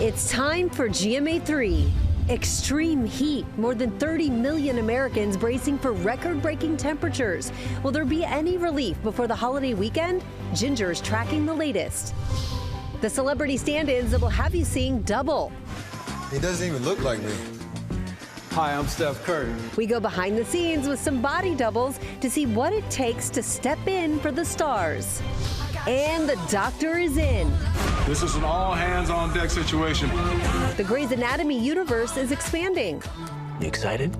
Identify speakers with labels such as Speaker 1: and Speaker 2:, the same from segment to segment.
Speaker 1: It's time for GMA3. Extreme heat. More than 30 million Americans bracing for record-breaking temperatures. Will there be any relief before the holiday weekend? Ginger's tracking the latest. The celebrity stand-ins that will have you seeing double.
Speaker 2: He doesn't even look like me.
Speaker 3: Hi, I'm Steph Curry.
Speaker 1: We go behind the scenes with some body doubles to see what it takes to step in for the stars. And the doctor is in.
Speaker 4: This is an all-hands-on-deck situation.
Speaker 1: The Grey's Anatomy universe is expanding.
Speaker 5: You excited?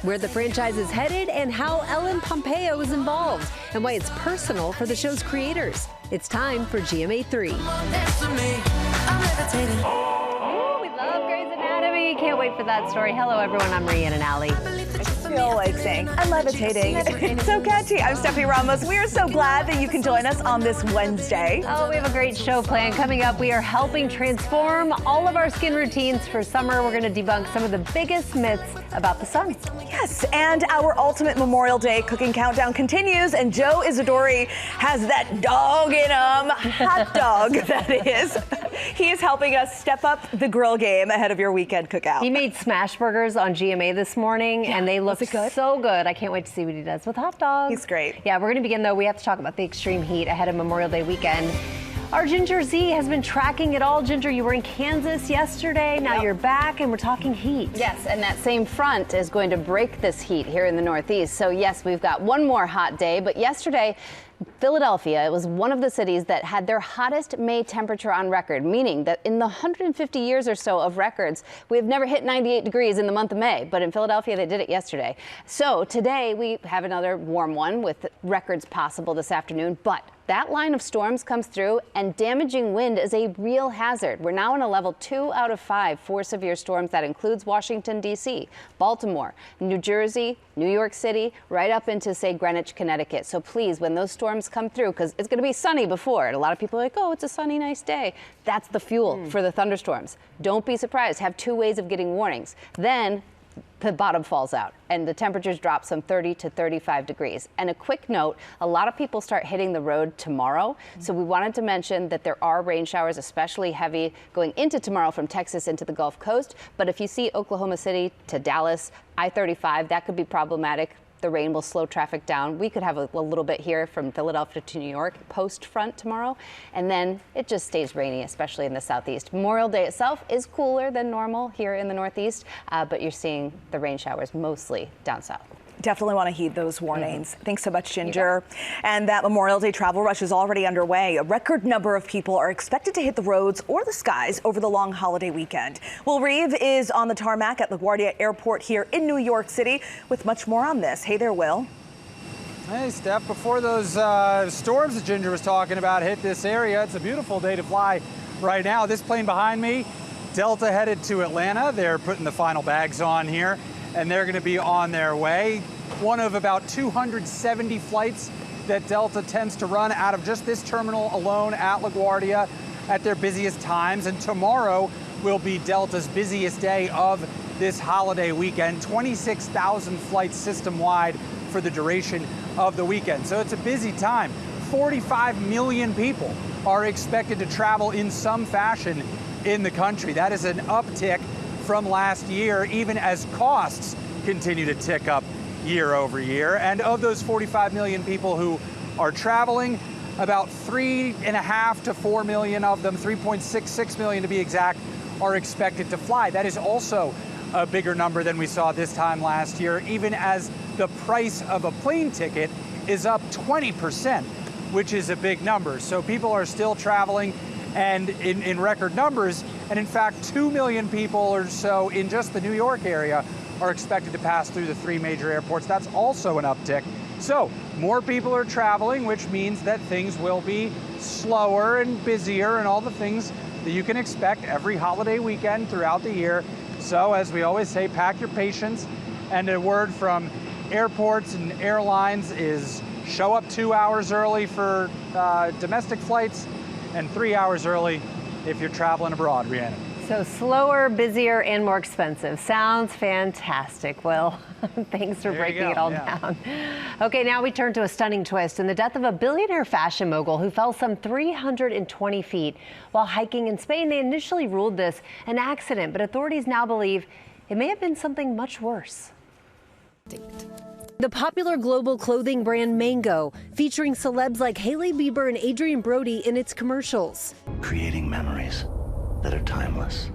Speaker 1: Where the franchise is headed and how Ellen Pompeo is involved and why it's personal for the show's creators. It's time for GMA3. Oh, we love Grey's Anatomy. Can't wait for that story. Hello, everyone. I'm Rhiannon Alley.
Speaker 6: I feel like saying I'm levitating. It's so catchy. I'm Stephanie Ramos. We are so glad that you can join us on this Wednesday.
Speaker 1: Oh, we have a great show planned. Coming up, we are helping transform all of our skin routines for summer. We're going to debunk some of the biggest myths about the sun.
Speaker 6: Yes, and our ultimate Memorial Day cooking countdown continues, and Joe Isidori has that dog in him, hot dog that is. He is helping us step up the grill game ahead of your weekend cookout.
Speaker 1: He made smash burgers on GMA this morning, and they look
Speaker 6: good?
Speaker 1: so good. I can't wait to see what he does with hot dogs.
Speaker 6: He's great.
Speaker 1: Yeah, we're going to begin, though. We have to talk about the extreme heat ahead of Memorial Day weekend. Our Ginger Z has been tracking it all. Ginger, you were in Kansas yesterday. Now you're back, and we're talking heat.
Speaker 7: Yes, and that same front is going to break this heat here in the Northeast. So, yes, we've got one more hot day. But yesterday, Philadelphia, it was one of the cities that had their hottest May temperature on record, meaning that in the 150 years or so of records, we have never hit 98 degrees in the month of May. But in Philadelphia, they did it yesterday. So today, we have another warm one with records possible this afternoon. But that line of storms comes through, and damaging wind is a real hazard. We're now in a level 2 out of 5 for severe storms. That includes Washington, D.C., Baltimore, New Jersey, New York City, right up into, say, Greenwich, Connecticut. So please, when those storms come through, because it's going to be sunny before, and a lot of people are like, oh, it's a sunny, nice day. That's the fuel for the thunderstorms. Don't be surprised. Have 2 ways of getting warnings. Then the bottom falls out and the temperatures drop some 30 to 35 degrees. And a quick note, a lot of people start hitting the road tomorrow. So we wanted to mention that there are rain showers, especially heavy going into tomorrow from Texas into the Gulf Coast. But if you see Oklahoma City to Dallas, I-35, that could be problematic. The rain will slow traffic down. We could have a little bit here from Philadelphia to New York post front tomorrow. And then it just stays rainy, especially in the southeast. Memorial Day itself is cooler than normal here in the northeast, but you're seeing the rain showers mostly down south.
Speaker 6: Definitely want to heed those warnings. Thanks so much, Ginger. And that Memorial Day travel rush is already underway. A record number of people are expected to hit the roads or the skies over the long holiday weekend. Will Reeve is on the tarmac at LaGuardia Airport here in New York City with much more on this. Hey there, Will.
Speaker 3: Hey, Steph, before those storms that Ginger was talking about hit this area, it's a beautiful day to fly right now. This plane behind me, Delta headed to Atlanta. They're putting the final bags on here, and they're going to be on their way. One of about 270 flights that Delta tends to run out of just this terminal alone at LaGuardia at their busiest times. And tomorrow will be Delta's busiest day of this holiday weekend. 26,000 flights system-wide for the duration of the weekend. So it's a busy time. 45 million people are expected to travel in some fashion in the country. That is an uptick from last year, even as costs continue to tick up year over year. And of those 45 million people who are traveling, about 3.5 to 4 million of them, 3.66 million to be exact, are expected to fly. That is also a bigger number than we saw this time last year, even as the price of a plane ticket is up 20%, which is a big number. So people are still traveling and in record numbers. And in fact, 2 million people or so in just the New York area are expected to pass through the 3 major airports. That's also an uptick. So more people are traveling, which means that things will be slower and busier and all the things that you can expect every holiday weekend throughout the year. So as we always say, pack your patience. And a word from airports and airlines is show up 2 hours early for domestic flights and 3 hours early if you're traveling abroad, Rhiannon.
Speaker 1: So slower, busier, and more expensive. Sounds fantastic, Will. Thanks for breaking it all down. Okay, now we turn to a stunning twist in the death of a billionaire fashion mogul who fell some 320 feet while hiking in Spain. They initially ruled this an accident, but authorities now believe it may have been something much worse. The popular global clothing brand Mango, featuring celebs like Hailey Bieber and Adrian Brody in its commercials.
Speaker 5: Creating memories that are timeless.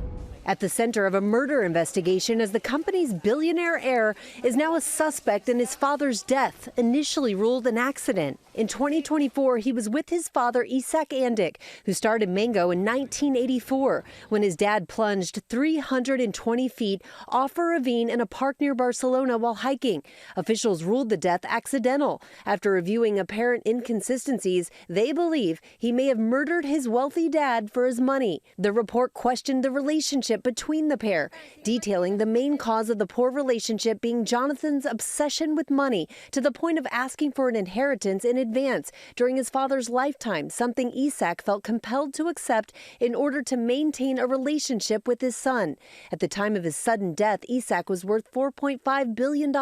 Speaker 1: At the center of a murder investigation as the company's billionaire heir is now a suspect in his father's death, initially ruled an accident. In 2024, he was with his father, Isak Andic, who started Mango in 1984, when his dad plunged 320 feet off a ravine in a park near Barcelona while hiking. Officials ruled the death accidental. After reviewing apparent inconsistencies, they believe he may have murdered his wealthy dad for his money. The report questioned the relationship between the pair, detailing the main cause of the poor relationship being Jonathan's obsession with money to the point of asking for an inheritance in advance during his father's lifetime, something Isak felt compelled to accept in order to maintain a relationship with his son. At the time of his sudden death, Isak was worth $4.5 billion.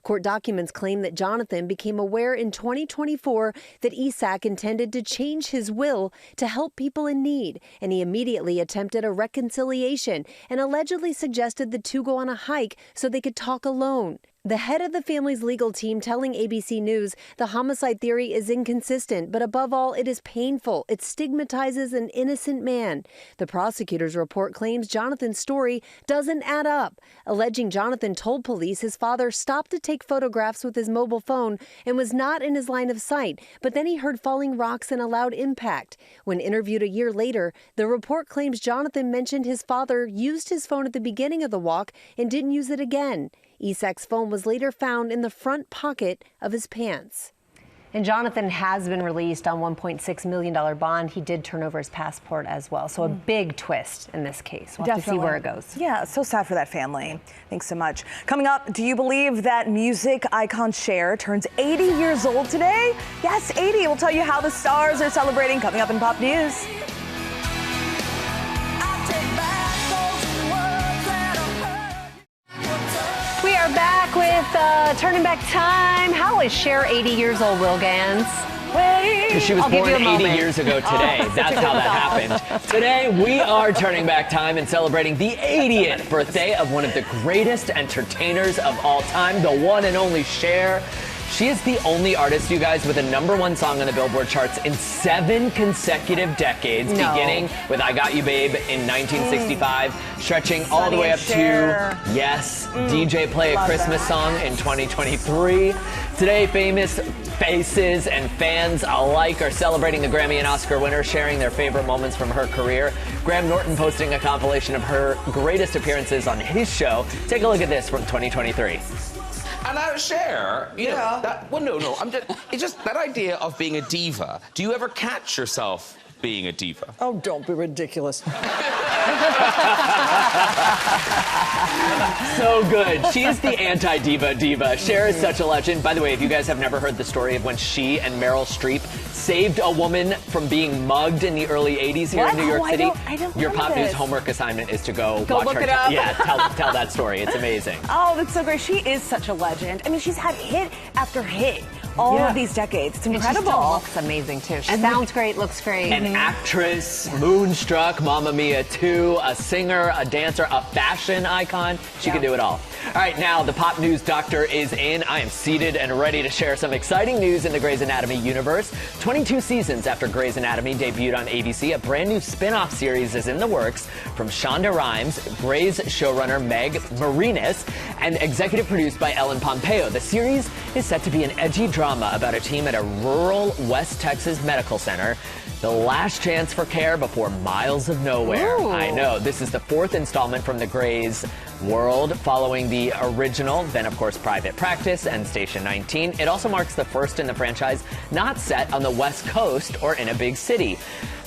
Speaker 1: Court documents claim that Jonathan became aware in 2024 that Isak intended to change his will to help people in need, and he immediately attempted a reconciliation and allegedly suggested the two go on a hike so they could talk alone. The head of the family's legal team telling ABC News the homicide theory is inconsistent, but above all, it is painful. It stigmatizes an innocent man. The prosecutor's report claims Jonathan's story doesn't add up, alleging Jonathan told police his father stopped to take photographs with his mobile phone and was not in his line of sight, but then he heard falling rocks and a loud impact. When interviewed a year later, the report claims Jonathan mentioned his father used his phone at the beginning of the walk and didn't use it again. Isak's phone was later found in the front pocket of his pants. And Jonathan has been released on $1.6 million bond. He did turn over his passport as well. So a big twist in this case. We'll have to see where it goes.
Speaker 6: Yeah, so sad for that family. Thanks so much. Coming up, do you believe that music icon Cher turns 80 years old today? Yes, 80. We'll tell you how the stars are celebrating coming up in Pop News.
Speaker 1: We are back with Turning Back Time. How is Cher 80 years old, Will Gans?
Speaker 8: She was born 80 years ago today. That's how that happened. Today, we are turning back time and celebrating the 80th birthday of one of the greatest entertainers of all time, the one and only Cher. She is the only artist, you guys, with a #1 song on the Billboard charts in 7 consecutive decades, beginning with I Got You Babe in 1965, stretching all the way up to, yes, DJ Play a Christmas Song in 2023. Today, famous faces and fans alike are celebrating the Grammy and Oscar winner, sharing their favorite moments from her career. Graham Norton posting a compilation of her greatest appearances on his show. Take a look at this from 2023.
Speaker 9: And Cher, you know, it's just that idea of being a diva. Do you ever catch yourself being a diva?
Speaker 10: Oh, don't be ridiculous.
Speaker 8: So good. She is the anti-diva diva. Cher is such a legend. By the way, if you guys have never heard the story of when she and Meryl Streep saved a woman from being mugged in the early 80s here in New York City, your Pop News homework assignment is to go watch
Speaker 6: look
Speaker 8: her.
Speaker 6: it up.
Speaker 8: Yeah, tell that story. It's amazing.
Speaker 6: Oh, that's so great. She is such a legend. I mean, she's had hit after hit all of these decades. It's incredible.
Speaker 1: And she still looks amazing, too. She sounds great, looks great.
Speaker 8: An actress, Moonstruck, Mamma Mia 2, a singer, a dancer, a fashion icon. She can do it all. All right, now the Pop News Doctor is in. I am seated and ready to share some exciting news in the Grey's Anatomy universe. 22 seasons after Grey's Anatomy debuted on ABC, a brand new spin-off series is in the works from Shonda Rhimes, Grey's showrunner Meg Marinis, and executive produced by Ellen Pompeo. The series is set to be an edgy drama about a team at a rural West Texas medical center. The last chance for care before miles of nowhere.
Speaker 1: Ooh.
Speaker 8: I know. This is the 4th installment from the Grey's world, following the original, then of course Private Practice and Station 19. It also marks the first in the franchise not set on the West Coast or in a big city.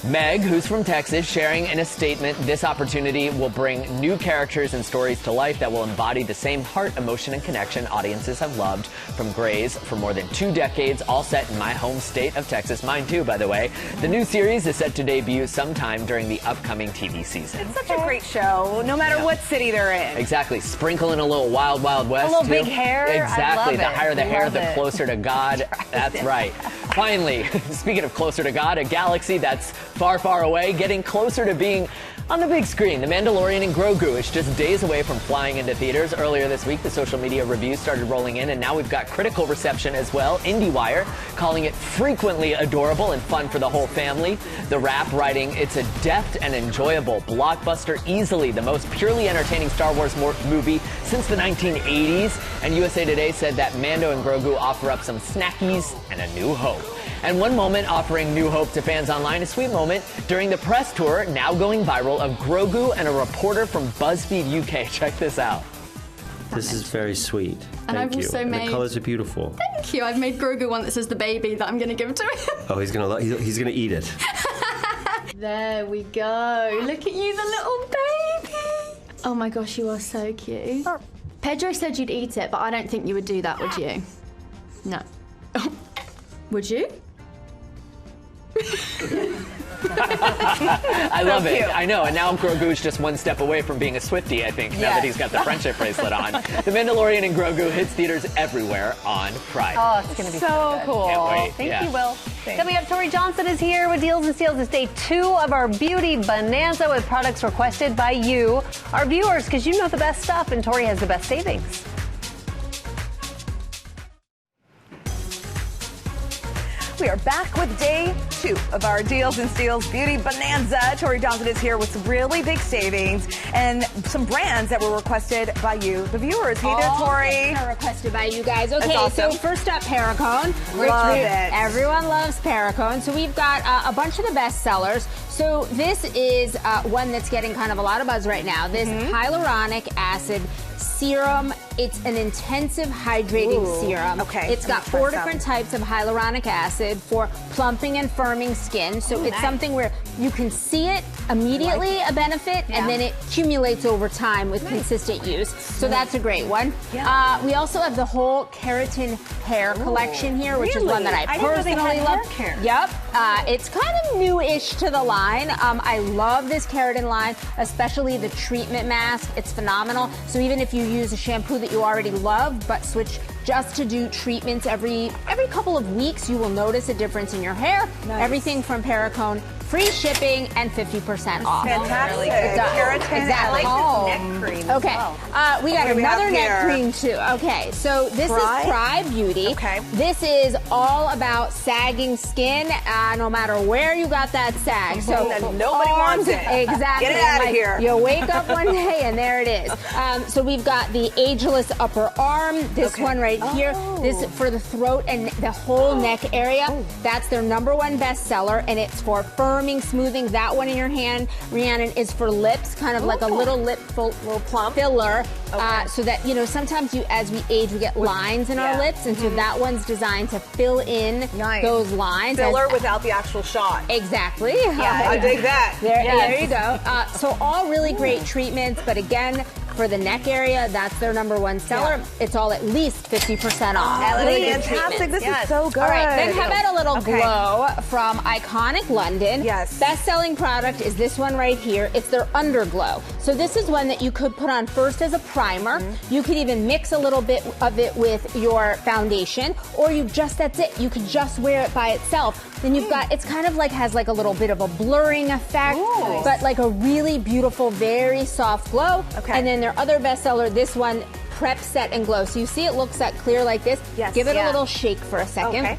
Speaker 8: Meg, who's from Texas, sharing in a statement, this opportunity will bring new characters and stories to life that will embody the same heart, emotion, and connection audiences have loved from Grey's for more than 2 decades, all set in my home state of Texas. Mine too, by the way. The new series is set to debut sometime during the upcoming TV season.
Speaker 6: It's such a great show, no matter what city they're in.
Speaker 8: Exactly. Sprinkle in a little Wild Wild West,
Speaker 6: a little
Speaker 8: too.
Speaker 6: big hair.
Speaker 8: Exactly. The
Speaker 6: I love
Speaker 8: higher the hair, the
Speaker 6: it.
Speaker 8: closer to God. That's right. Finally, speaking of closer to God, a galaxy that's far, far away, getting closer to being on the big screen. The Mandalorian and Grogu is just days away from flying into theaters. Earlier this week, the social media reviews started rolling in, and now we've got critical reception as well. IndieWire calling it frequently adorable and fun for the whole family. The Wrap writing, it's a deft and enjoyable blockbuster, easily the most purely entertaining Star Wars movie since the 1980s. And USA Today said that Mando and Grogu offer up some snackies and a new hope. And one moment offering new hope to fans online, a sweet moment during the press tour, now going viral, of Grogu and a reporter from BuzzFeed UK. Check this out.
Speaker 10: This is very sweet.
Speaker 11: And I've
Speaker 10: Thank you.
Speaker 11: also
Speaker 10: And
Speaker 11: made-
Speaker 10: the colors are beautiful.
Speaker 11: Thank you. I've made Grogu one that says the baby that I'm going to give to him.
Speaker 10: Oh, he's gonna eat it.
Speaker 11: There we go. Look at you, the little baby. Oh my gosh, you are so cute. Pedro said you'd eat it, but I don't think you would do that, would you? No. Would you?
Speaker 8: I love it. I know. And now Grogu's just one step away from being a Swiftie, I think, now that he's got the friendship bracelet on. The Mandalorian and Grogu hits theaters everywhere on Friday.
Speaker 1: Oh, it's going to be so
Speaker 7: cool.
Speaker 8: Can't wait.
Speaker 1: Thank
Speaker 8: Yeah.
Speaker 1: you, Will.
Speaker 7: Coming up, Tori Johnson is here with Deals and Steals. It's day 2 of our Beauty Bonanza with products requested by you, our viewers, because you know the best stuff, and Tori has the best savings.
Speaker 6: We are back with day 2 of our Deals and Steals Beauty Bonanza. Tori Johnson is here with some really big savings and some brands that were requested by you, the viewers. Hey there, Tori.
Speaker 12: Are requested by you guys. Okay,
Speaker 6: awesome.
Speaker 12: so first up, Paracone.
Speaker 6: Love it.
Speaker 12: Everyone loves Paracone. So we've got a bunch of the best sellers. So this is one that's getting kind of a lot of buzz right now. This hyaluronic acid serum. It's an intensive hydrating serum.
Speaker 6: Okay.
Speaker 12: It's got 4 different types of hyaluronic acid for plumping and firming skin. So it's something where you can see it immediately, a benefit, and then it accumulates over time with consistent use. So that's a great one. We also have the whole keratin hair collection here, which is one that I personally love. Yep. It's kind of new-ish to the line. I love this keratin line, especially the treatment mask. It's phenomenal. So even if you use a shampoo that you already love, but switch just to do treatments every couple of weeks, you will notice a difference in your hair. Everything from Paracone, free shipping and 50% off.
Speaker 6: Fantastic.
Speaker 12: Keratin. Exactly.
Speaker 6: Neck cream.
Speaker 12: Okay. We got another neck cream too. Okay. So this is Pry Beauty.
Speaker 6: Okay.
Speaker 12: This is all about sagging skin, no matter where you got that sag. So
Speaker 6: nobody wants it.
Speaker 12: Exactly.
Speaker 6: Get it out of here.
Speaker 12: You wake up one day and there it is. So we've got the Ageless Upper Arm. This one right here. This for the throat and the whole neck area. That's their #1 bestseller, and it's for firming, smoothing. That one in your hand, Rhiannon, is for lips, kind of like a little lip plump filler, so that, you know, sometimes as we age, we get lines in our lips, and so that one's designed to fill in those lines.
Speaker 6: Filler without the actual shot.
Speaker 12: Exactly.
Speaker 6: Yeah, I dig that.
Speaker 12: There you go. So all really great treatments, but again, for the neck area, that's their #1 seller. It's all at least 50% off.
Speaker 6: Fantastic. This is so good.
Speaker 12: All right, then how about a little glow from Iconic London? Yes. Best-selling product is this one right here. It's their Underglow. So this is one that you could put on first as a primer. You could even mix a little bit of it with your foundation, or that's it. You could just wear it by itself. Then you've got, it's kind of like, has like a little bit of a blurring effect, but like a really beautiful, very soft glow. And then their other bestseller, this one, Prep, Set, and Glow. So you see it looks that clear like this. Give it a little shake for a second.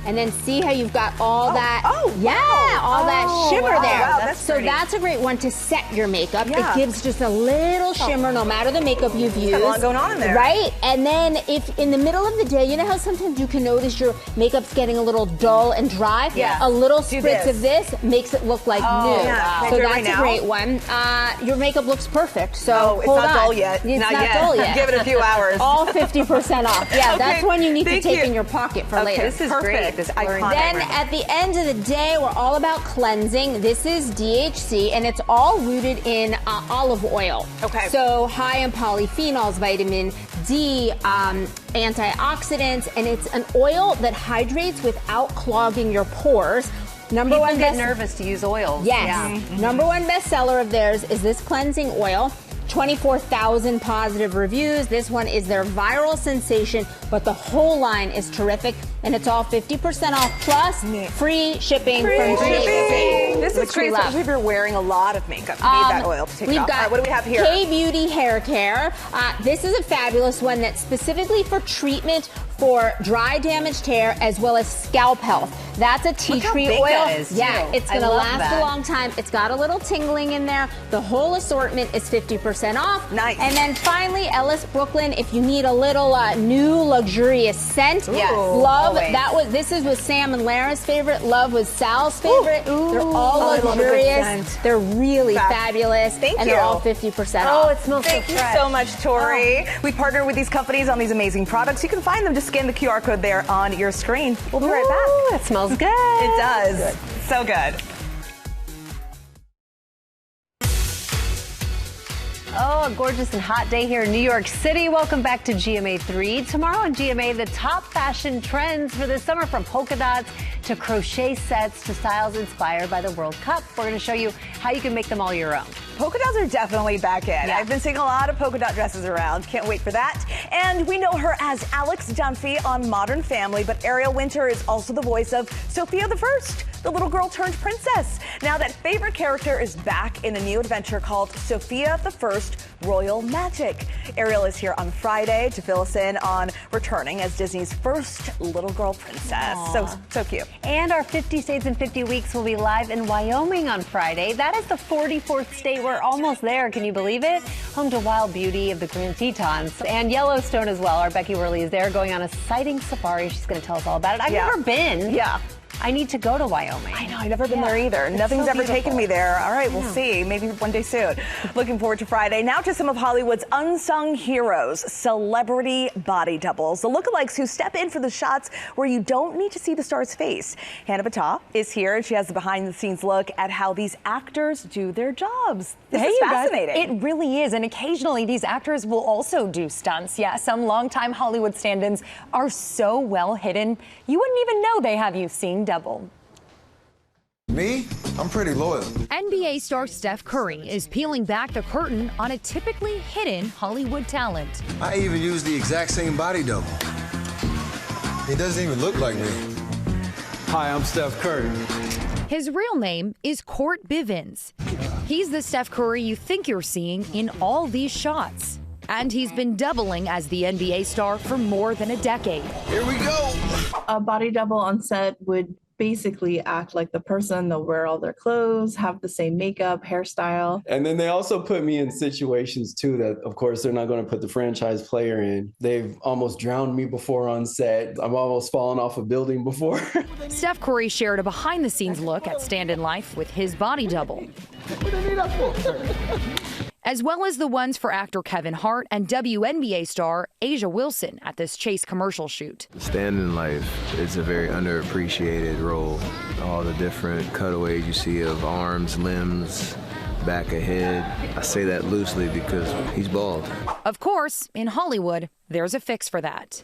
Speaker 12: And then see how you've got all that, all that shimmer there.
Speaker 6: Wow, that's
Speaker 12: So
Speaker 6: pretty.
Speaker 12: that's a great one to set your makeup.
Speaker 6: Yeah.
Speaker 12: It gives just a little shimmer no matter the makeup you've used.
Speaker 6: A lot going on in there.
Speaker 12: Right? And then if in the middle of the day, you know how sometimes you can notice your makeup's getting a little dull and dry?
Speaker 6: Yeah.
Speaker 12: A little
Speaker 6: Do
Speaker 12: spritz
Speaker 6: this.
Speaker 12: of this makes it look like new.
Speaker 6: Yeah.
Speaker 12: So
Speaker 6: Do it
Speaker 12: that's
Speaker 6: right
Speaker 12: a
Speaker 6: now?
Speaker 12: great one. Your makeup looks perfect. So
Speaker 6: Oh, it's
Speaker 12: hold
Speaker 6: not
Speaker 12: on.
Speaker 6: dull yet.
Speaker 12: It's
Speaker 6: Not
Speaker 12: not
Speaker 6: yet.
Speaker 12: dull yet.
Speaker 6: Give it a few hours.
Speaker 12: All 50% off. Yeah, that's
Speaker 6: Okay,
Speaker 12: one you need to
Speaker 6: thank
Speaker 12: take
Speaker 6: you.
Speaker 12: in your pocket for
Speaker 6: Okay,
Speaker 12: later.
Speaker 6: this is great. This iconic.
Speaker 12: Then at the end of the day, we're all about cleansing. This is DHC, and it's all rooted in olive oil.
Speaker 6: Okay.
Speaker 12: So high in polyphenols, vitamin D, antioxidants, and it's an oil that hydrates without clogging your pores. Number
Speaker 1: People
Speaker 12: one
Speaker 1: get
Speaker 12: best-
Speaker 1: nervous to use oils.
Speaker 12: Yes.
Speaker 1: Yeah.
Speaker 12: Number one bestseller of theirs is this cleansing oil. 24,000 positive reviews. This one is their viral sensation, but the whole line is terrific, and it's all 50% off plus free shipping from GMA3.
Speaker 6: This is
Speaker 12: which we
Speaker 6: great,
Speaker 12: love.
Speaker 6: especially if you're wearing a lot of makeup. You need that oil to take it
Speaker 12: We've
Speaker 6: off.
Speaker 12: got
Speaker 6: All right, what do we have here?
Speaker 12: K-Beauty Hair Care. This is a fabulous one that's specifically for treatment for dry, damaged hair as well as scalp health. That's a tea
Speaker 1: Look how
Speaker 12: tree
Speaker 1: big
Speaker 12: oil.
Speaker 1: that is,
Speaker 12: Yeah,
Speaker 1: too.
Speaker 12: it's
Speaker 1: I
Speaker 12: going to
Speaker 1: love
Speaker 12: last
Speaker 1: that.
Speaker 12: a long time. It's got a little tingling in there. The whole assortment is 50% off.
Speaker 6: Nice.
Speaker 12: And then finally, Ellis Brooklyn, if you need a little new luxurious scent.
Speaker 6: Yes,
Speaker 12: Love.
Speaker 6: always.
Speaker 12: This is was Sam and Lara's favorite. Love was Sal's favorite.
Speaker 6: Ooh.
Speaker 12: They're all
Speaker 6: Oh, I love a good
Speaker 12: luxurious.
Speaker 6: scent.
Speaker 12: They're really fabulous.
Speaker 6: Thank
Speaker 12: and
Speaker 6: you.
Speaker 12: they're all 50%
Speaker 6: Oh,
Speaker 12: off.
Speaker 6: it smells Thank you so much, Tori. We partner with these companies on these amazing products. You can find them. Just scan the QR code there on your screen. We'll be right back.
Speaker 1: It smells good.
Speaker 6: It does. So good.
Speaker 1: Oh, a gorgeous and hot day here in New York City. Welcome back to GMA3. Tomorrow on GMA, the top fashion trends for this summer, from polka dots to crochet sets to styles inspired by the World Cup. We're going to show you how you can make them all your own.
Speaker 6: Polka dots are definitely back in.
Speaker 1: Yeah.
Speaker 6: I've been seeing a lot of polka dot dresses around. Can't wait for that. And we know her as Alex Dunphy on Modern Family, but Ariel Winter is also the voice of Sophia the First, the little girl turned princess. Now that favorite character is back in a new adventure called Sophia the First Royal Magic. Ariel is here on Friday to fill us in on returning as Disney's first little girl princess. So cute.
Speaker 1: And our 50 States in 50 Weeks will be live in Wyoming on Friday. That is the 44th state. We're almost there. Can you believe it? Home to wild beauty of the Grand Tetons and Yellowstone as well. Our Becky Worley is there going on a sighting safari. She's going to tell us all about it. I've never been.
Speaker 6: Yeah.
Speaker 1: I need to go to Wyoming.
Speaker 6: I know, I've never been there either.
Speaker 1: It's
Speaker 6: Nothing's
Speaker 1: so
Speaker 6: ever
Speaker 1: beautiful.
Speaker 6: taken me there. All right, we'll see. Maybe one day soon. Looking forward to Friday. Now to some of Hollywood's unsung heroes, celebrity body doubles. The lookalikes who step in for the shots where you don't need to see the star's face. Hannah Battah is here, and she has a behind-the-scenes look at how these actors do their jobs. This is
Speaker 13: you guys,
Speaker 6: fascinating.
Speaker 13: it really is, and occasionally these actors will also do stunts. Yeah, some longtime Hollywood stand-ins are so well hidden, you wouldn't even know they have you seeing double.
Speaker 2: Me? I'm pretty loyal.
Speaker 14: NBA star Steph Curry is peeling back the curtain on a typically hidden Hollywood talent.
Speaker 2: I even use the exact same body double. He doesn't even look like me.
Speaker 4: Hi, I'm Steph Curry.
Speaker 14: His real name is Court Bivens. He's the Steph Curry you think you're seeing in all these shots. And he's been doubling as the NBA star for more than a decade.
Speaker 2: Here we go.
Speaker 15: A body double on set would basically act like the person. They'll wear all their clothes, have the same makeup, hairstyle.
Speaker 16: And then they also put me in situations too that, of course, they're not going to put the franchise player in. They've almost drowned me before on set. I've almost fallen off a building before.
Speaker 14: Steph Curry shared a behind-the-scenes look at stand-in life with his body double, as well as the ones for actor Kevin Hart and WNBA star Asia Wilson at this Chase commercial shoot.
Speaker 17: Stand-in life is a very underappreciated role. All the different cutaways you see of arms, limbs, back of head. I say that loosely because he's bald.
Speaker 14: Of course, in Hollywood, there's a fix for that.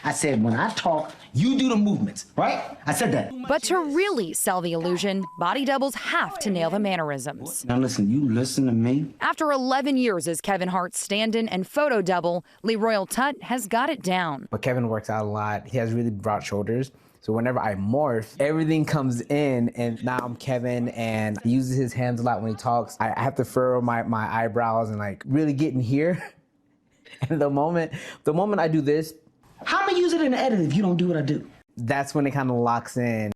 Speaker 18: I said, when I talk, you do the movements, right? I said that.
Speaker 14: But to really sell the illusion, body doubles have to nail the mannerisms.
Speaker 18: Now listen, you listen to me.
Speaker 14: After 11 years as Kevin Hart's stand-in and photo double, Lee Royal Tutt has got it down.
Speaker 19: But Kevin works out a lot. He has really broad shoulders. So whenever I morph, everything comes in, and now I'm Kevin, and he uses his hands a lot when he talks. I have to furrow my eyebrows and like really get in here. And the moment I do this,
Speaker 18: how am I use it in the edit if you don't do what I do?
Speaker 19: That's when it kind of locks in.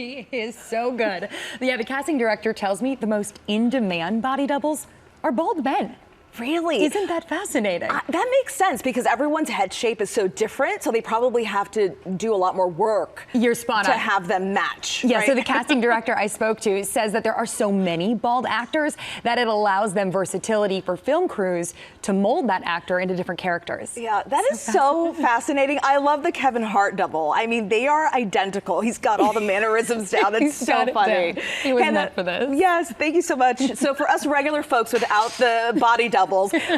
Speaker 13: He is so good. Yeah, the casting director tells me the most in-demand body doubles are bald men.
Speaker 6: Really?
Speaker 13: Isn't that fascinating?
Speaker 6: That makes sense because everyone's head shape is so different, so they probably have to do a lot more work.
Speaker 13: You're spot on.
Speaker 6: To have them match.
Speaker 13: Yeah,
Speaker 6: right?
Speaker 13: so the casting director I spoke to says that there are so many bald actors that it allows them versatility for film crews to mold that actor into different characters.
Speaker 6: Yeah, that is so fascinating. I love the Kevin Hart double. I mean, they are identical. He's got all the mannerisms down. It's so funny.
Speaker 13: He was meant for this.
Speaker 6: Yes, thank you so much. So for us regular folks without the body doubles,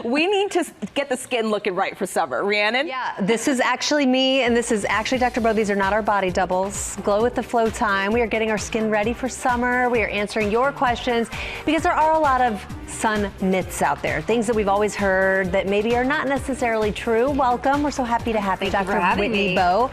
Speaker 6: we need to get the skin looking right for summer. Rhiannon?
Speaker 1: Yeah, this is actually me, and this is actually Dr. Bo. These are not our body doubles. Glow with the Flow time. We are getting our skin ready for summer. We are answering your questions because there are a lot of sun myths out there, things that we've always heard that maybe are not necessarily true. Welcome. We're so happy to have you, Dr. Whitney Bo.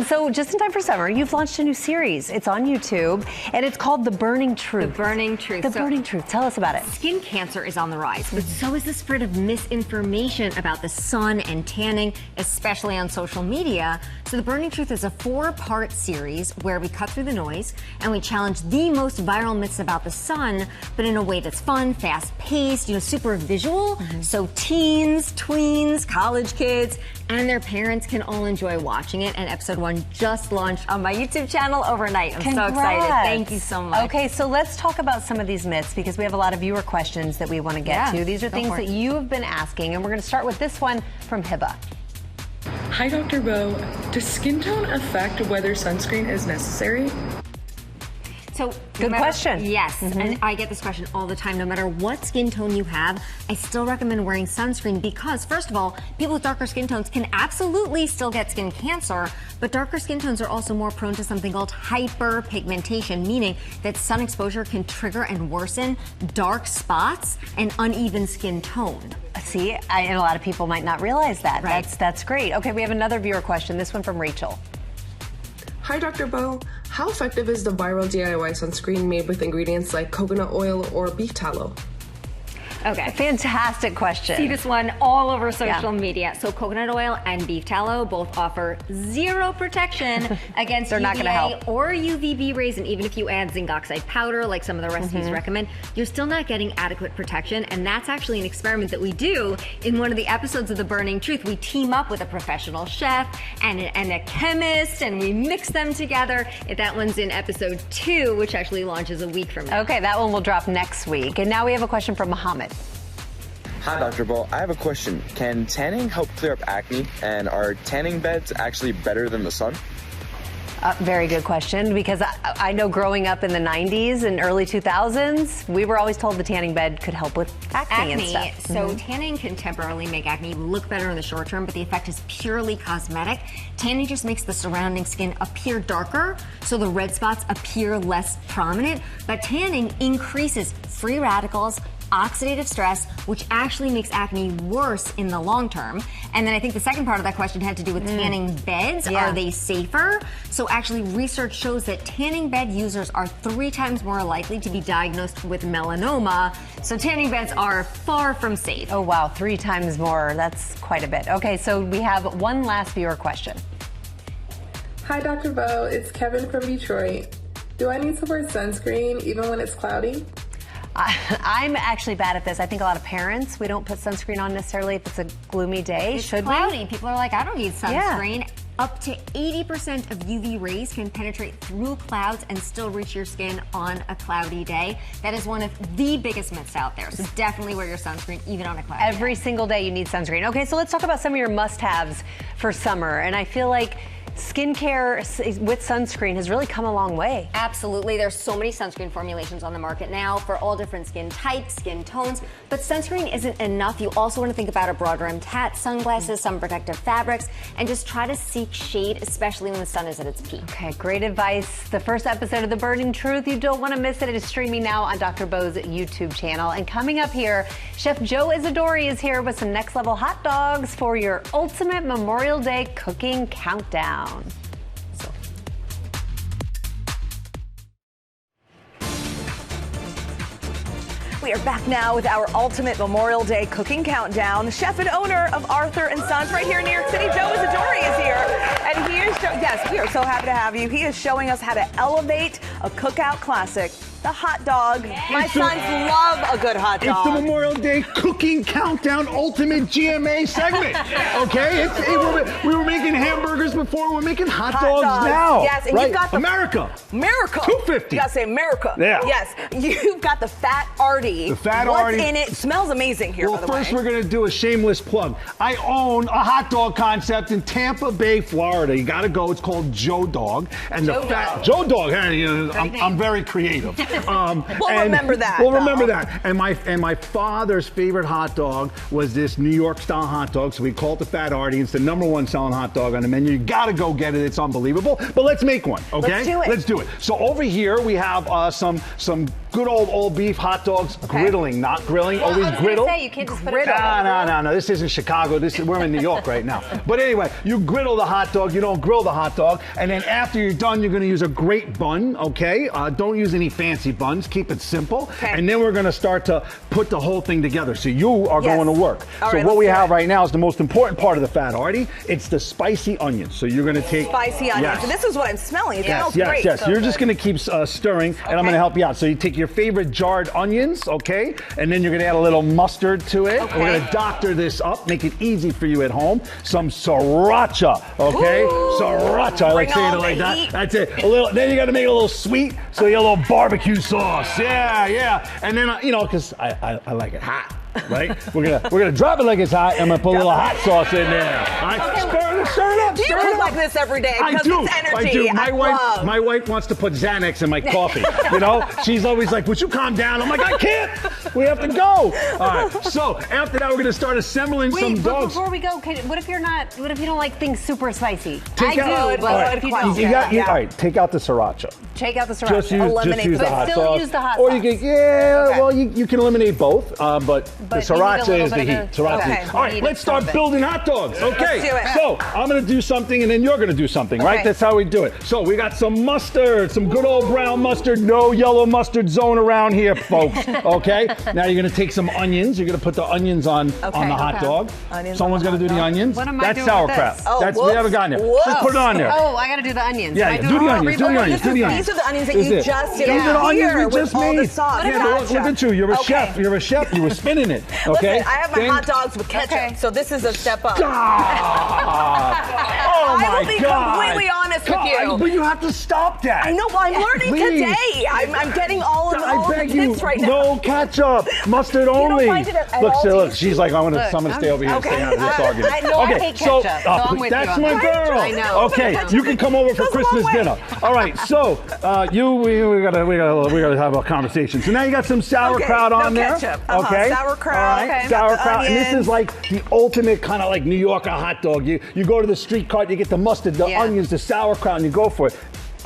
Speaker 1: So just in time for summer, you've launched a new series. It's on YouTube, and it's called The Burning Truth.
Speaker 20: The Burning Truth.
Speaker 1: The Burning Truth. Tell us about it.
Speaker 20: Skin cancer is on the rise, but so is the spread of misinformation about the sun and tanning, especially on social media. So The Burning Truth is a 4-part series where we cut through the noise and we challenge the most viral myths about the sun, but in a way that's fun, fast-paced, super visual. So teens, tweens, college kids, and their parents can all enjoy watching it. And episode 1 just launched on my YouTube channel overnight. I'm so excited. Thank you so much.
Speaker 1: Okay, so let's talk about some of these myths because we have a lot of viewer questions that we want to get to. These are things that you have been asking, and we're going to start with this one from Hiba.
Speaker 21: Hi, Dr. Bo. Does skin tone affect whether sunscreen is necessary?
Speaker 20: So
Speaker 1: Good question.
Speaker 20: Yes, and I get this question all the time. No matter what skin tone you have, I still recommend wearing sunscreen because, first of all, people with darker skin tones can absolutely still get skin cancer, but darker skin tones are also more prone to something called hyperpigmentation, meaning that sun exposure can trigger and worsen dark spots and uneven skin tone.
Speaker 1: See, and a lot of people might not realize that.
Speaker 20: Right.
Speaker 1: That's great. Okay, we have another viewer question. This one from Rachel.
Speaker 21: Hi, Dr. Bo. How effective is the viral DIY sunscreen made with ingredients like coconut oil or beef tallow?
Speaker 20: Okay.
Speaker 1: Fantastic question.
Speaker 20: See this one all over social media. So coconut oil and beef tallow both offer zero protection against
Speaker 1: They're not gonna
Speaker 20: UVA
Speaker 1: help.
Speaker 20: or UVB rays, and even if you add zinc oxide powder, like some of the recipes recommend, you're still not getting adequate protection. And that's actually an experiment that we do in one of the episodes of The Burning Truth. We team up with a professional chef and a chemist, and we mix them together. That one's in episode 2, which actually launches a week from now.
Speaker 1: Okay, that one will drop next week. And now we have a question from Mohammed.
Speaker 22: Hi, Dr. Bo. I have a question. Can tanning help clear up acne? And are tanning beds actually better than the sun?
Speaker 1: Very good question, because I know growing up in the 90s and early 2000s, we were always told the tanning bed could help with acne and stuff.
Speaker 20: So tanning can temporarily make acne look better in the short term, but the effect is purely cosmetic. Tanning just makes the surrounding skin appear darker, so the red spots appear less prominent. But tanning increases free radicals, oxidative stress, which actually makes acne worse in the long term. And then I think the second part of that question had to do with tanning beds.
Speaker 1: Yeah.
Speaker 20: Are they safer? So actually research shows that tanning bed users are 3 times more likely to be diagnosed with melanoma. So tanning beds are far from safe.
Speaker 1: Oh wow, 3 times more. That's quite a bit. Okay, so we have one last viewer question.
Speaker 21: Hi, Dr. Bo. It's Kevin from Detroit. Do I need to wear sunscreen even when it's cloudy?
Speaker 1: I'm actually bad at this. I think a lot of parents, we don't put sunscreen on necessarily if it's a gloomy day.
Speaker 20: It's
Speaker 1: Should
Speaker 20: cloudy.
Speaker 1: we?
Speaker 20: People are like, I don't need sunscreen. Up to 80% of UV rays can penetrate through clouds and still reach your skin on a cloudy day. That is one of the biggest myths out there. So definitely wear your sunscreen even on a cloudy day.
Speaker 1: Every single day you need sunscreen. Okay, so let's talk about some of your must-haves for summer. And I feel like skincare with sunscreen has really come a long way.
Speaker 20: Absolutely. There's so many sunscreen formulations on the market now for all different skin types, skin tones, but sunscreen isn't enough. You also want to think about a broad-rimmed hat, sunglasses, some protective fabrics, and just try to seek shade, especially when the sun is at its peak.
Speaker 1: Okay, great advice. The first episode of The Burning Truth, you don't want to miss it. It is streaming now on Dr. Bo's YouTube channel. And coming up here, Chef Joe Isidori is here with some next-level hot dogs for your ultimate Memorial Day cooking countdown.
Speaker 6: We are back now with our ultimate Memorial Day cooking countdown. Chef and owner of Arthur & Sons right here in New York City, Joe Isidori is here. And he is, yes, we are so happy to have you. He is showing us how to elevate a cookout classic, the hot dog. My sons love a good hot dog.
Speaker 3: It's the Memorial Day Cooking Countdown Ultimate GMA segment. Okay? We were making hamburgers before. We're making hot dogs now.
Speaker 6: Yes, and
Speaker 3: right?
Speaker 6: you've got the
Speaker 3: America.
Speaker 6: 250. You gotta say America.
Speaker 3: Yeah.
Speaker 6: Yes. You've got the Fat Artie.
Speaker 3: The Fat
Speaker 6: What's
Speaker 3: Artie.
Speaker 6: in it? It smells amazing here,
Speaker 3: Well,
Speaker 6: by the
Speaker 3: first
Speaker 6: way.
Speaker 3: we're going to do a shameless plug. I own a hot dog concept in Tampa Bay, Florida. You got to go. It's called Joe Dog. And Joe Dog. Hey, you know, I'm very creative.
Speaker 6: We'll remember that.
Speaker 3: We'll remember that. And my father's favorite hot dog was this New York style hot dog. So we call it the Fat Artie. It's the #1 selling hot dog on the menu. You got to go get it. It's unbelievable. But let's make one. Okay.
Speaker 6: Let's do it.
Speaker 3: Let's do it. So over here we have some good old beef hot dogs, griddling, not grilling.
Speaker 1: Well,
Speaker 3: Always
Speaker 1: I was
Speaker 3: griddle.
Speaker 1: gonna say, you can't just put it on.
Speaker 3: No. This isn't Chicago. We're in New York right now. But anyway, you griddle the hot dog. You don't grill the hot dog. And then after you're done, you're going to use a great bun. Okay. Don't use any fancy buns. Keep it simple.
Speaker 6: Okay.
Speaker 3: And then we're going to start to put the whole thing together. So you are going to work.
Speaker 6: All
Speaker 3: so
Speaker 6: right,
Speaker 3: what we
Speaker 6: let's do
Speaker 3: have
Speaker 6: it.
Speaker 3: right now is the most important part of the Fat Artie. It's the spicy onions. So you're going to take
Speaker 6: Spicy onions.
Speaker 3: Yes.
Speaker 6: And this is what I'm smelling. It smells
Speaker 3: Yes,
Speaker 6: great.
Speaker 3: yes.
Speaker 6: So
Speaker 3: You're just
Speaker 6: good.
Speaker 3: going to keep stirring, and I'm going to help you out. So you take your favorite jarred onions, okay? And then you're going to add a little mustard to it.
Speaker 6: Okay.
Speaker 3: We're going to doctor this up, make it easy for you at home. Some sriracha, okay?
Speaker 6: Ooh.
Speaker 3: Sriracha. I like
Speaker 6: Bring
Speaker 3: saying
Speaker 6: on
Speaker 3: it like
Speaker 6: the
Speaker 3: that.
Speaker 6: heat.
Speaker 3: That's it. A little. Then you got to make it a little sweet, so you get a little barbecue sauce. Yeah. And then because I like it hot. Right? We're gonna drop it like it's hot, and I'm gonna put a little hot sauce in there. All right? Stir it up.
Speaker 6: Do you cook like this every day?
Speaker 3: I
Speaker 6: Because
Speaker 3: do.
Speaker 6: it's energy.
Speaker 3: I do.
Speaker 6: love.
Speaker 3: My wife wants to put Xanax in my coffee. You know, she's always like, "Would you calm down?" I'm like, "I can't. We have to go." All right. So after that, we're gonna start assembling some
Speaker 1: Wait, but
Speaker 3: dogs.
Speaker 1: before we go, what if you don't like things super spicy?
Speaker 3: Take out-
Speaker 1: I do, but
Speaker 3: all
Speaker 1: what
Speaker 3: right.
Speaker 1: if you don't?
Speaker 3: All right. Take out the sriracha.
Speaker 1: Take out the sriracha.
Speaker 3: Just use the hot
Speaker 1: still
Speaker 3: sauce.
Speaker 1: use the hot
Speaker 3: or
Speaker 1: sauce.
Speaker 3: you can, well, you can eliminate both, but the
Speaker 1: you need a
Speaker 3: sriracha
Speaker 1: little
Speaker 3: is the
Speaker 1: bit
Speaker 3: heat.
Speaker 1: of
Speaker 3: Sriracha.
Speaker 1: okay.
Speaker 3: All right,
Speaker 1: You
Speaker 3: let's
Speaker 1: need
Speaker 3: start
Speaker 1: some of it.
Speaker 3: building hot dogs. Okay.
Speaker 6: Let's do it.
Speaker 3: So I'm gonna do something, and then you're gonna do something, right?
Speaker 6: Okay.
Speaker 3: That's how we do it. So we got some mustard, some good old brown mustard. No yellow mustard zone around here, folks. Okay. Now you're gonna take some onions. You're gonna put the onions on the hot dog.
Speaker 6: Onions
Speaker 3: Someone's
Speaker 6: on the
Speaker 3: gonna do
Speaker 6: hot
Speaker 3: the
Speaker 6: dog.
Speaker 3: onions.
Speaker 1: What am I
Speaker 3: That's
Speaker 1: doing with
Speaker 3: sauerkraut.
Speaker 1: this?
Speaker 6: Oh,
Speaker 3: That's we
Speaker 6: whoops.
Speaker 3: haven't gotten there.
Speaker 6: Whoops.
Speaker 3: Just put it on there.
Speaker 1: Oh, I gotta do the onions.
Speaker 3: Yeah,
Speaker 1: Am I
Speaker 3: do
Speaker 1: doing
Speaker 3: the
Speaker 1: all
Speaker 3: onions.
Speaker 1: three
Speaker 3: Do the
Speaker 1: of
Speaker 3: onions. Do the onions.
Speaker 6: These are the onions that
Speaker 3: Is
Speaker 6: you
Speaker 3: it?
Speaker 6: just did
Speaker 3: These are the onions
Speaker 6: here
Speaker 3: we
Speaker 6: with
Speaker 3: just
Speaker 6: all
Speaker 3: made.
Speaker 6: the sauce.
Speaker 3: Yeah, look at you. You're a
Speaker 6: Okay.
Speaker 3: chef. You're a chef. You were spinning it. Okay.
Speaker 6: Listen, I have my
Speaker 3: Then-
Speaker 6: hot dogs with ketchup, so this is a step up.
Speaker 3: Oh
Speaker 6: I
Speaker 3: my
Speaker 6: will be
Speaker 3: God.
Speaker 6: completely honest with you.
Speaker 3: But you have to stop that.
Speaker 6: I know, but I'm learning
Speaker 3: Please.
Speaker 6: today. I'm getting all of
Speaker 3: I beg
Speaker 6: the
Speaker 3: you,
Speaker 6: tips right now.
Speaker 3: no ketchup, mustard only.
Speaker 6: find it at
Speaker 3: look,
Speaker 6: all
Speaker 3: look,
Speaker 6: tasty?
Speaker 3: she's like, I'm gonna stay over here and stay out of this argument.
Speaker 1: I know I
Speaker 3: okay,
Speaker 1: hate
Speaker 3: so
Speaker 1: ketchup, so I'm with
Speaker 3: that's
Speaker 1: you
Speaker 3: my
Speaker 1: on that.
Speaker 3: girl.
Speaker 1: I know.
Speaker 3: Okay, you can come over for Christmas dinner. All right, so we gotta have a conversation. So now you got some sauerkraut
Speaker 6: Okay,
Speaker 3: on
Speaker 6: no
Speaker 3: there.
Speaker 6: ketchup.
Speaker 3: Okay,
Speaker 6: Sauerkraut.
Speaker 3: All right,
Speaker 6: Okay.
Speaker 3: sauerkraut, and this
Speaker 6: Onions.
Speaker 3: is like the ultimate kind of like New Yorker hot dog. You go to the street cart, you get the mustard, the onions, the sauerkraut, and you go for it.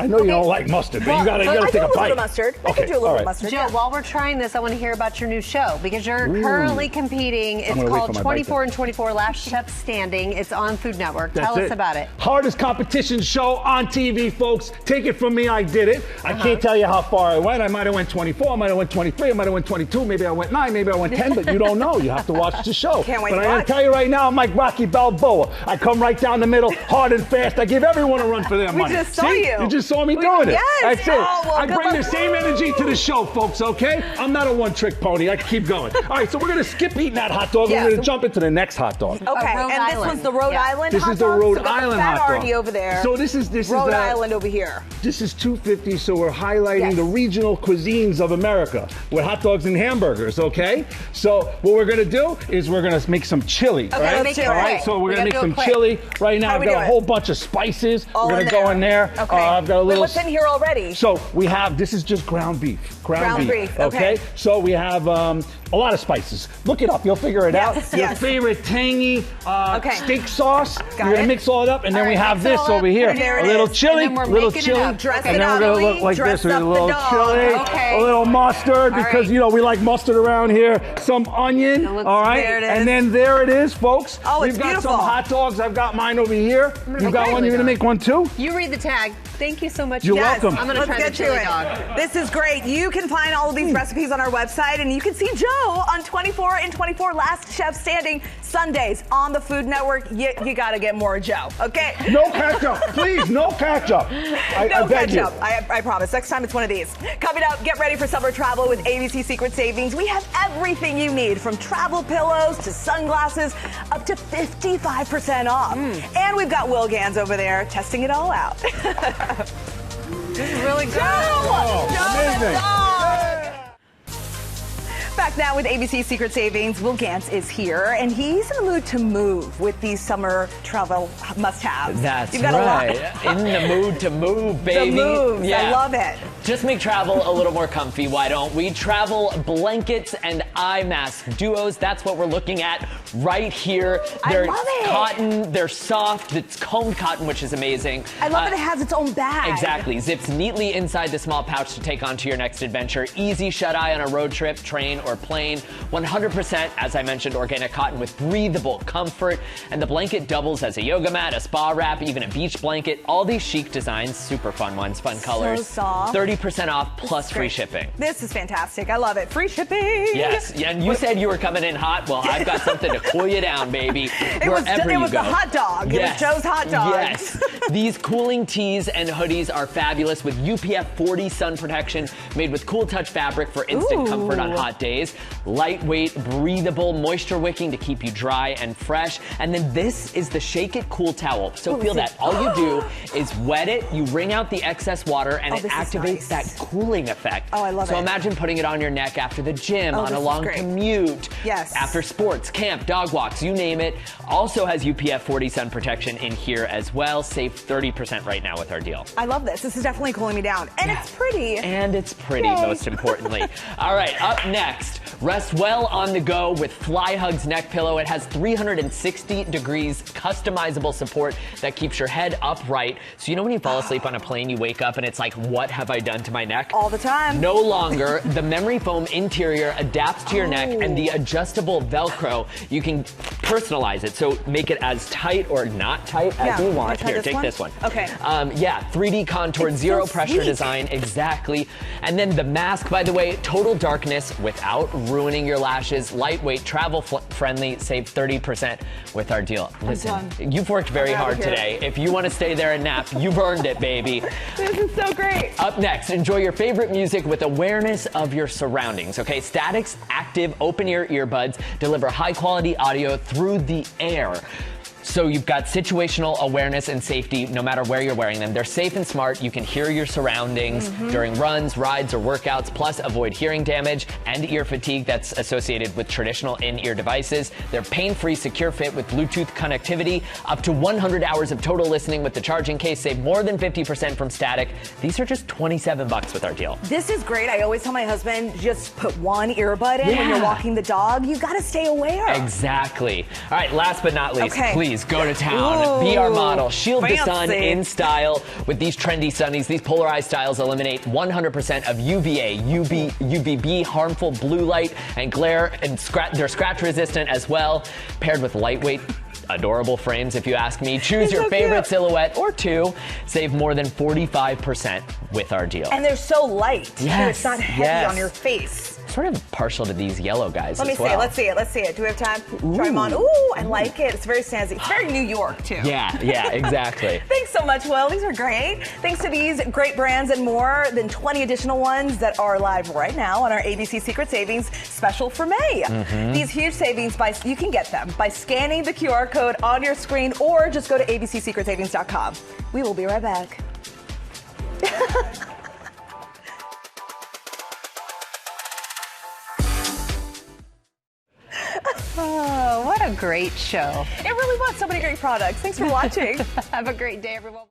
Speaker 3: I know you don't like mustard, but you gotta
Speaker 6: I
Speaker 3: take
Speaker 6: do
Speaker 3: a
Speaker 6: a little
Speaker 3: bite.
Speaker 6: bit of mustard. I
Speaker 3: Okay,
Speaker 6: can do a little
Speaker 3: all
Speaker 6: bit of
Speaker 3: right.
Speaker 6: mustard.
Speaker 1: Joe, while we're trying this, I want to hear about your new show because you're
Speaker 3: Ooh.
Speaker 1: currently competing. It's
Speaker 3: gonna wait
Speaker 1: called
Speaker 3: for my bite
Speaker 1: 24 and 24 Last Chef Standing. It's on Food Network.
Speaker 3: That's
Speaker 1: Tell us about it.
Speaker 3: Hardest competition show on TV, folks. Take it from me, I did it. I can't tell you how far I went. I might have went 24, I might have went 23, I might have went 22, maybe I went 9, maybe I went 10, but you don't know. You have to watch the show.
Speaker 6: Can't wait
Speaker 3: but
Speaker 6: to
Speaker 3: I gotta
Speaker 6: watch.
Speaker 3: tell you right now, I'm like Rocky Balboa. I come right down the middle, hard and fast. I give everyone a run for their money.
Speaker 6: just saw
Speaker 3: See?
Speaker 6: you.
Speaker 3: You just saw me doing it.
Speaker 6: Yes.
Speaker 3: That's it.
Speaker 6: Oh, well,
Speaker 3: I
Speaker 6: good
Speaker 3: bring
Speaker 6: luck.
Speaker 3: the same energy to the show, folks, okay? I'm not a one-trick pony. I keep going. All right, so we're gonna skip eating that hot dog.
Speaker 6: Yeah.
Speaker 3: We're gonna jump into the next hot dog.
Speaker 6: Okay,
Speaker 1: Rhode
Speaker 6: and this
Speaker 1: Island.
Speaker 6: one's the Rhode
Speaker 1: Yeah.
Speaker 6: Island
Speaker 3: This
Speaker 6: hot
Speaker 3: is the
Speaker 6: dog.
Speaker 3: Rhode
Speaker 6: So we got
Speaker 3: Island
Speaker 6: the
Speaker 3: hot
Speaker 6: Fat
Speaker 3: dog.
Speaker 6: Artie over there.
Speaker 3: So this is
Speaker 6: Rhode
Speaker 3: the-
Speaker 6: Island over here.
Speaker 3: This is 250, so we're highlighting
Speaker 6: Yes.
Speaker 3: the regional cuisines of America with hot dogs and hamburgers, okay? So what we're gonna do is we're gonna make some chili,
Speaker 6: Okay,
Speaker 3: right?
Speaker 6: let's do it.
Speaker 3: All right,
Speaker 6: Okay.
Speaker 3: so we're
Speaker 6: We
Speaker 3: gonna make
Speaker 6: gotta do
Speaker 3: some
Speaker 6: it quick.
Speaker 3: chili. Right now
Speaker 6: How
Speaker 3: I've
Speaker 6: do we
Speaker 3: got
Speaker 6: do
Speaker 3: a
Speaker 6: it?
Speaker 3: whole bunch of spices.
Speaker 6: All
Speaker 3: we're
Speaker 6: in
Speaker 3: gonna go
Speaker 6: there.
Speaker 3: in there.
Speaker 6: Okay.
Speaker 3: I've got a
Speaker 6: Wait,
Speaker 3: little.
Speaker 6: what's in here already?
Speaker 3: So we have, this is just ground beef. Ground
Speaker 6: beef, okay.
Speaker 3: So we have a lot of spices. Look it up, you'll figure it out.
Speaker 6: Yes,
Speaker 3: Your
Speaker 6: yes.
Speaker 3: favorite tangy
Speaker 6: Okay.
Speaker 3: steak sauce.
Speaker 6: Got
Speaker 3: You're gonna
Speaker 6: it.
Speaker 3: mix all it up, and then
Speaker 6: All
Speaker 3: we
Speaker 6: right,
Speaker 3: have
Speaker 6: mix it
Speaker 3: this
Speaker 6: all
Speaker 3: over
Speaker 6: up.
Speaker 3: here.
Speaker 6: There it
Speaker 3: A little
Speaker 6: is.
Speaker 3: chili,
Speaker 1: And then we're
Speaker 3: little
Speaker 1: making it
Speaker 3: chili,
Speaker 1: up.
Speaker 6: Dress
Speaker 3: and
Speaker 6: it
Speaker 3: then
Speaker 6: up.
Speaker 3: we're gonna look like
Speaker 6: Dress
Speaker 3: this with a
Speaker 6: up the
Speaker 3: little
Speaker 6: dog.
Speaker 3: chili,
Speaker 6: Okay.
Speaker 3: a little mustard,
Speaker 6: All
Speaker 3: because
Speaker 6: right.
Speaker 3: you know we like mustard around here. Some onion,
Speaker 1: It looks-
Speaker 3: all right,
Speaker 6: there it is.
Speaker 3: and then there it is, folks.
Speaker 6: Oh, it's
Speaker 3: We've got
Speaker 6: beautiful.
Speaker 3: some hot dogs. I've got mine over here. You got one? You're gonna make one too?
Speaker 1: You read the tag. Thank Thank you so much.
Speaker 3: You're welcome.
Speaker 6: I'm gonna try the chili dog. This is great. You can find all of these recipes on our website, and you can see Joe on 24 and 24 Last Chef Standing Sundays on the Food Network. You gotta get more Joe, okay?
Speaker 3: No ketchup, please, no ketchup. I beg you.
Speaker 6: I promise. Next time it's one of these. Coming up, get ready for summer travel with ABC Secret Savings. We have everything you need, from travel pillows to sunglasses, up to 55% off. And we've got Will Gans over there testing it all out.
Speaker 1: This is really good.
Speaker 3: Amazing.
Speaker 6: Back now with ABC Secret Savings. Will Gans is here, and he's in the mood to move with these summer travel must-haves.
Speaker 8: That's
Speaker 6: You've got
Speaker 8: right.
Speaker 6: A lot.
Speaker 8: In the mood to move, baby.
Speaker 6: The moves.
Speaker 8: Yeah.
Speaker 6: I love it.
Speaker 8: Just make travel a little more comfy, why don't we? Travel blankets and eye mask duos. That's what we're looking at right here. They're
Speaker 6: love it.
Speaker 8: cotton, they're soft, it's combed cotton, which is amazing.
Speaker 6: I love that it has its own bag.
Speaker 8: Exactly. Zips neatly inside the small pouch to take on to your next adventure. Easy shut-eye on a road trip, train, or plane. 100%, as I mentioned, organic cotton with breathable comfort. And the blanket doubles as a yoga mat, a spa wrap, even a beach blanket. All these chic designs, super fun ones, fun colors.
Speaker 6: So soft.
Speaker 8: 30% off plus free shipping.
Speaker 6: This is fantastic. I love it. Free shipping.
Speaker 8: Yes, and you said you were coming in hot. Well, I've got something to cool you down, baby.
Speaker 6: It was
Speaker 8: Wherever
Speaker 6: the hot dog.
Speaker 8: Yes.
Speaker 6: It was Joe's hot dog.
Speaker 8: Yes. These cooling tees and hoodies are fabulous with UPF 40 sun protection, made with Cool Touch fabric for instant comfort on hot days. Lightweight, breathable, moisture wicking to keep you dry and fresh. And then this is the Shake It Cool towel. So feel that. All you do is wet it, you wring out the excess water, and it activates that cooling effect.
Speaker 6: Oh, I love it.
Speaker 8: So imagine putting it on your neck after the gym, on
Speaker 6: this
Speaker 8: a
Speaker 6: is
Speaker 8: long
Speaker 6: great.
Speaker 8: commute,
Speaker 6: Yes.
Speaker 8: after sports, camp, dog walks, you name it. Also has UPF 40 sun protection in here as well. Save 30% right now with our deal.
Speaker 6: I love this. This is definitely cooling me down. And it's pretty.
Speaker 8: And it's pretty,
Speaker 6: Yay.
Speaker 8: most importantly. All right, up next, rest well on the go with Fly Hugs neck pillow. It has 360 degrees customizable support that keeps your head upright. So you know when you fall asleep on a plane, you wake up and it's like, what have I done to my neck?
Speaker 6: All the time.
Speaker 8: No longer. The memory foam interior adapts to your neck, and the adjustable Velcro, you can personalize it. So make it as tight or not tight as you want. Here, take this one.
Speaker 6: Okay.
Speaker 8: Yeah, 3D contoured, zero pressure design, exactly. And then the mask, by the way, total darkness without ruining your lashes, lightweight, travel friendly, save 30% with our deal. Listen, you've worked very hard today. If you want to stay there and nap, you've earned it, baby.
Speaker 6: This is so great.
Speaker 8: Up next, enjoy your favorite music with awareness of your surroundings, okay? Static's active open-ear earbuds deliver high-quality audio through the air. So you've got situational awareness and safety no matter where you're wearing them. They're safe and smart. You can hear your surroundings during runs, rides, or workouts, plus avoid hearing damage and ear fatigue that's associated with traditional in-ear devices. They're pain-free, secure fit with Bluetooth connectivity, up to 100 hours of total listening with the charging case. Save more than 50% from Static. These are just $27 with our deal.
Speaker 6: This is great. I always tell my husband, just put one earbud in when you're walking the dog. You got to stay aware.
Speaker 8: Exactly. All right, last but not least, please go to town.
Speaker 6: Ooh,
Speaker 8: be our model. Shield the sun
Speaker 6: fancy.
Speaker 8: in style with these trendy sunnies. These polarized styles eliminate 100% of UVA, UVB, harmful blue light and glare, and they're scratch resistant as well, paired with lightweight, adorable frames, if you ask me. Choose your favorite silhouette or two. Save more than 45% with our deal.
Speaker 6: And they're so light.
Speaker 8: Yes,
Speaker 6: It's not heavy on your face.
Speaker 8: Sort of partial to these yellow guys
Speaker 6: Let me
Speaker 8: as well.
Speaker 6: Let's see it. Do we have time? Try them on. Ooh, I like it. It's very snazzy. It's very New York, too.
Speaker 8: Yeah, exactly.
Speaker 6: Thanks so much, Will. These are great. Thanks to these great brands and more than 20 additional ones that are live right now on our ABC Secret Savings special for May. These huge savings, you can get them by scanning the QR code on your screen or just go to abcsecretsavings.com. We will be right back.
Speaker 1: Oh, what a great show.
Speaker 6: It really was so many great products. Thanks for watching.
Speaker 1: Have a great day, everyone.